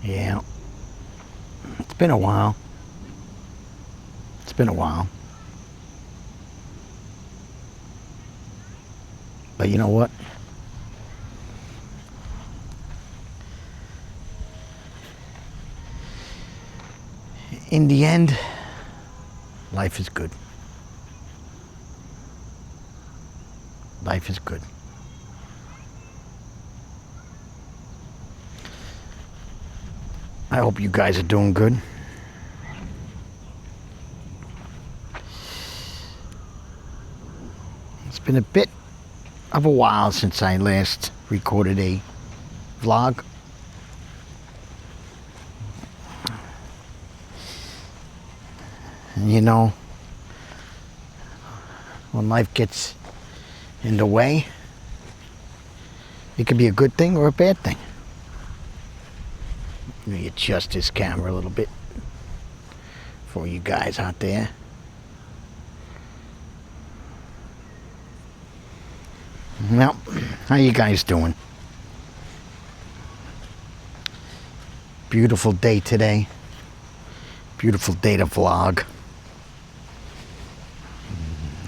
Yeah. It's been a while. It's been a while. But you know what? In the end, life is good. Life is good. I hope you guys are doing good. It's been a bit of a while since I last recorded a vlog. And you know, when life gets in the way, it could be a good thing or a bad thing. Let me adjust this camera a little bit for you guys out there. Well, how you guys doing? Beautiful day today. Beautiful day to vlog.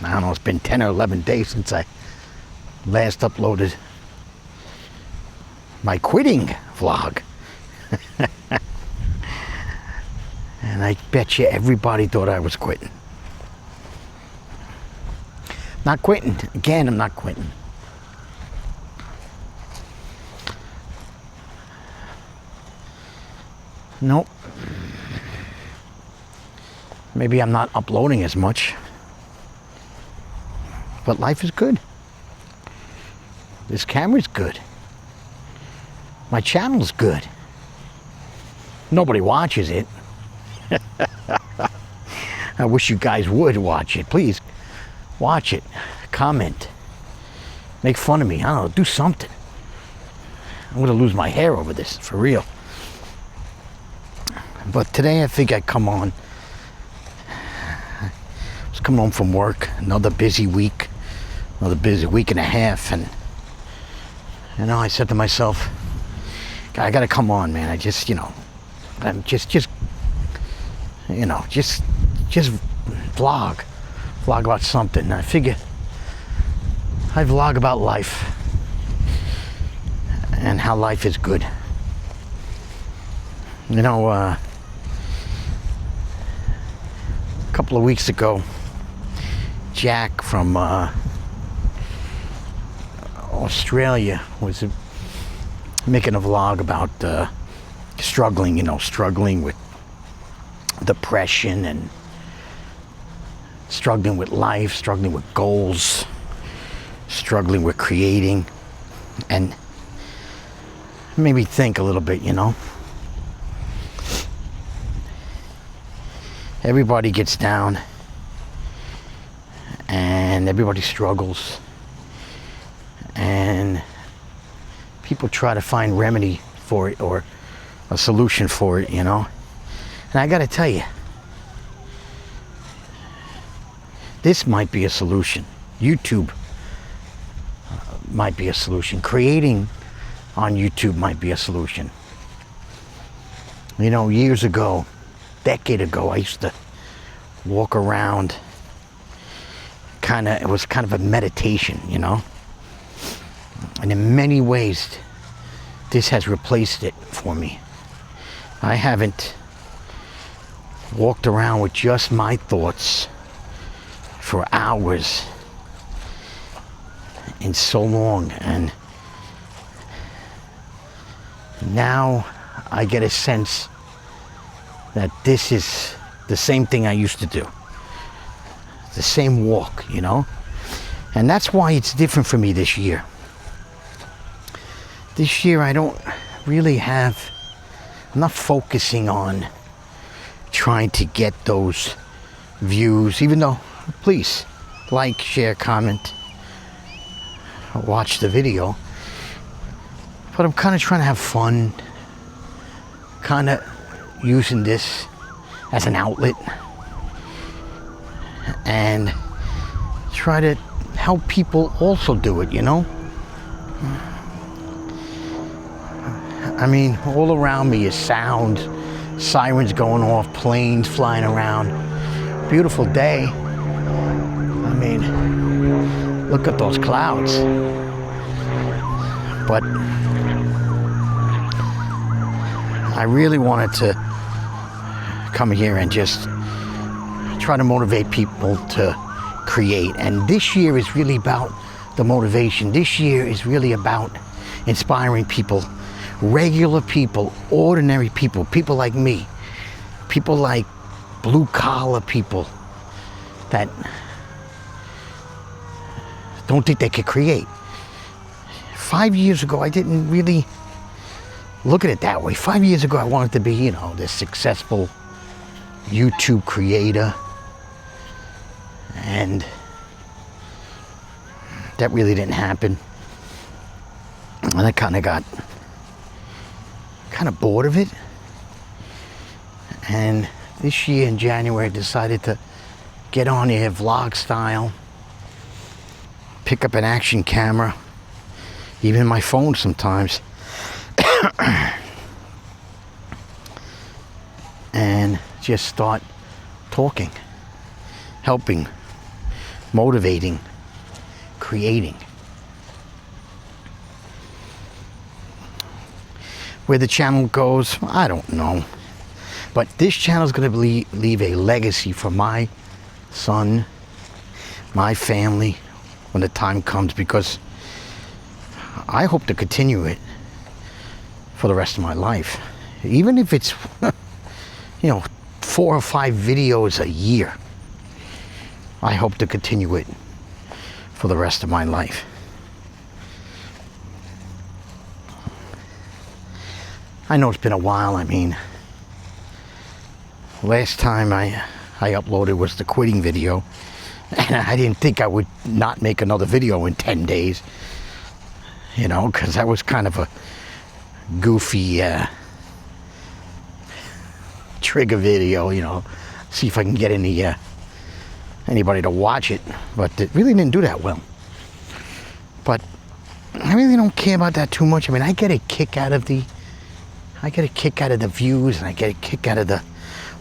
I don't know, it's been 10 or 11 days since I last uploaded my quitting vlog. And I bet you everybody thought I was quitting. Not quitting. Again, I'm not quitting. Nope. Maybe I'm not uploading as much. But life is good. This camera's good. My channel's good. Nobody watches it. I wish you guys would watch it. Please watch it. Comment. Make fun of me. I don't know. Do something. I'm going to lose my hair over this. For real. But today I think I'd come on. I was coming home from work. Another busy week. Another busy week and a half. And you know, I said to myself, I got to come on, man. I just, I'm just vlog about something. And I figure I vlog about life and how life is good. You know, a couple of weeks ago, Jack from Australia was making a vlog about struggling with depression and struggling with life, struggling with goals, struggling with creating, and made me think a little bit, Everybody gets down and everybody struggles and people try to find remedy for it or a solution for it, And I gotta tell you, this might be a solution. YouTube might be a solution. Creating on YouTube might be a solution. Years ago, decade ago, I used to walk around, it was kind of a meditation, And in many ways, this has replaced it for me. I haven't walked around with just my thoughts for hours in so long, and now I get a sense that this is the same thing I used to do. The same walk, And that's why it's different for me this year. This year I don't really I'm not focusing on trying to get those views, even though, please, like, share, comment, watch the video. But I'm kind of trying to have fun, kind of using this as an outlet and try to help people also do it, I mean, all around me is sound, sirens going off, planes flying around. Beautiful day. I mean, look at those clouds. But I really wanted to come here and just try to motivate people to create. And this year is really about the motivation. This year is really about inspiring people, regular people, ordinary people, people like me, people like blue collar people that don't think they could create. 5 years ago, I didn't really look at it that way. 5 years ago, I wanted to be, you know, this successful YouTube creator. And that really didn't happen. And I kind of got bored of it. And this year in January, I decided to get on here vlog style, pick up an action camera, even my phone sometimes, and just start talking, helping, motivating, creating. Where the channel goes, I don't know. But this channel is going to leave a legacy for my son, my family, when the time comes, because I hope to continue it for the rest of my life. Even if it's, you know, 4 or 5 videos a year, I hope to continue it for the rest of my life. I know it's been a while. I mean, last time I uploaded was the quitting video, and I didn't think I would not make another video in 10 days, you know, because that was kind of a goofy trigger video, you know, see if I can get anybody to watch it, but it really didn't do that well. But I really don't care about that too much. I mean, I get a kick out of the views, and I get a kick out of the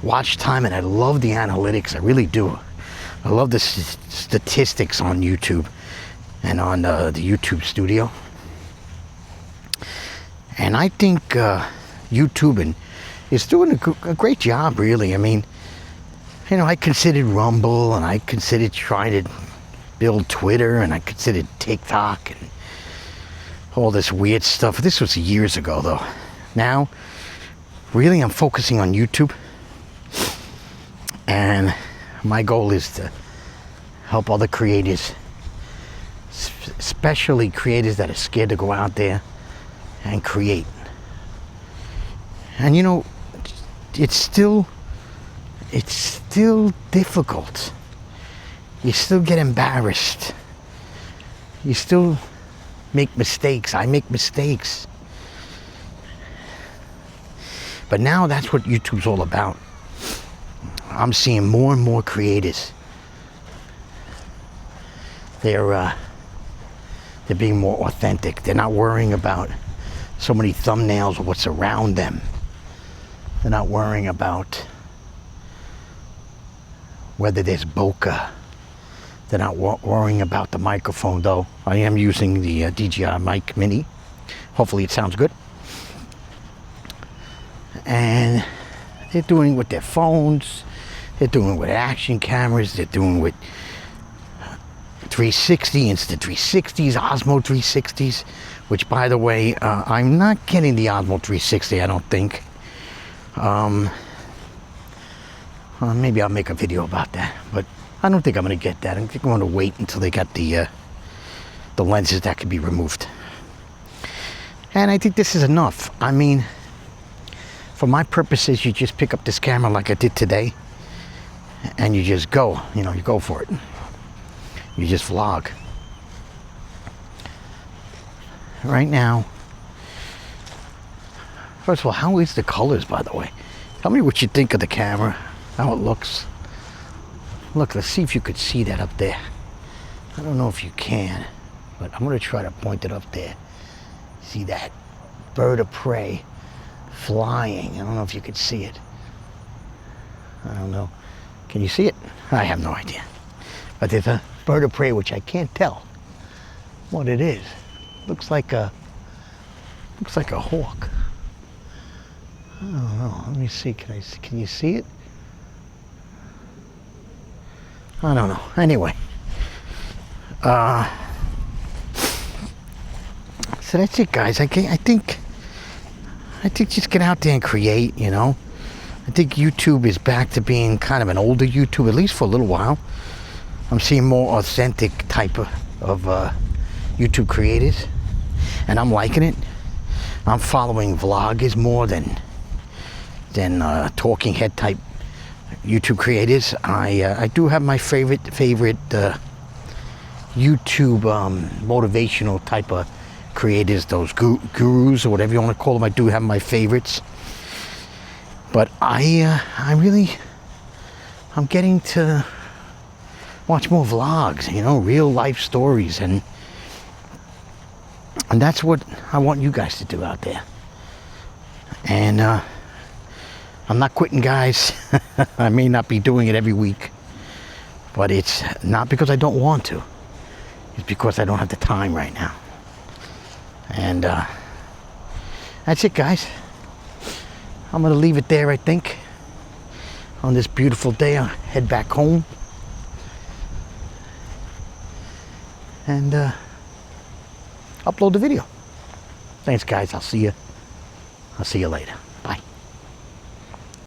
watch time, and I love the analytics. I really do. I love the statistics on YouTube and on the YouTube studio. And I think YouTube is doing a great job, really. I mean, you know, I considered Rumble, and I considered trying to build Twitter, and I considered TikTok and all this weird stuff. This was years ago, though. Now, really, I'm focusing on YouTube. And my goal is to help other creators, especially creators that are scared to go out there and create. And you know, it's still difficult. You still get embarrassed. You still make mistakes. I make mistakes. But now that's what YouTube's all about. I'm seeing more and more creators. They're being more authentic. They're not worrying about so many thumbnails or what's around them. They're not worrying about whether there's bokeh. They're not worrying about the microphone, though. I am using the DJI Mic Mini. Hopefully it sounds good. And they're doing with their phones. They're doing with action cameras. They're doing with 360, Insta 360s, Osmo 360s, which, by the way, I'm not getting the Osmo 360, I don't think. Maybe I'll make a video about that, but I don't think I'm going to get that. I think I'm going to wait until they got the lenses that can be removed. And I think this is enough. I mean, for my purposes, you just pick up this camera like I did today, and you just go, you know, you go for it. You just vlog. Right now, first of all, how is the colors, by the way? Tell me what you think of the camera, how it looks. Look, let's see if you could see that up there. I don't know if you can, but I'm gonna try to point it up there. See that? bird of prey flying. I don't know if you could see it. I don't know. Can you see it? I have no idea. But there's a bird of prey which I can't tell what it is. Looks like a hawk. I don't know. Let me see. Can you see it? I don't know. Anyway. So that's it, guys. I think just get out there and create, you know. I think YouTube is back to being kind of an older YouTube, at least for a little while. I'm seeing more authentic type of YouTube creators, and I'm liking it. I'm following vloggers more than talking head type YouTube creators. I do have my favorite YouTube motivational type of creators, those gurus or whatever you want to call them. I do have my favorites, but I'm getting to watch more vlogs, you know, real life stories, and that's what I want you guys to do out there. And I'm not quitting, guys. I may not be doing it every week, but it's not because I don't want to. It's because I don't have the time right now. And that's it, guys. I'm gonna leave it there, I think. On this beautiful day, I'll head back home. And upload the video. Thanks, guys. I'll see you later.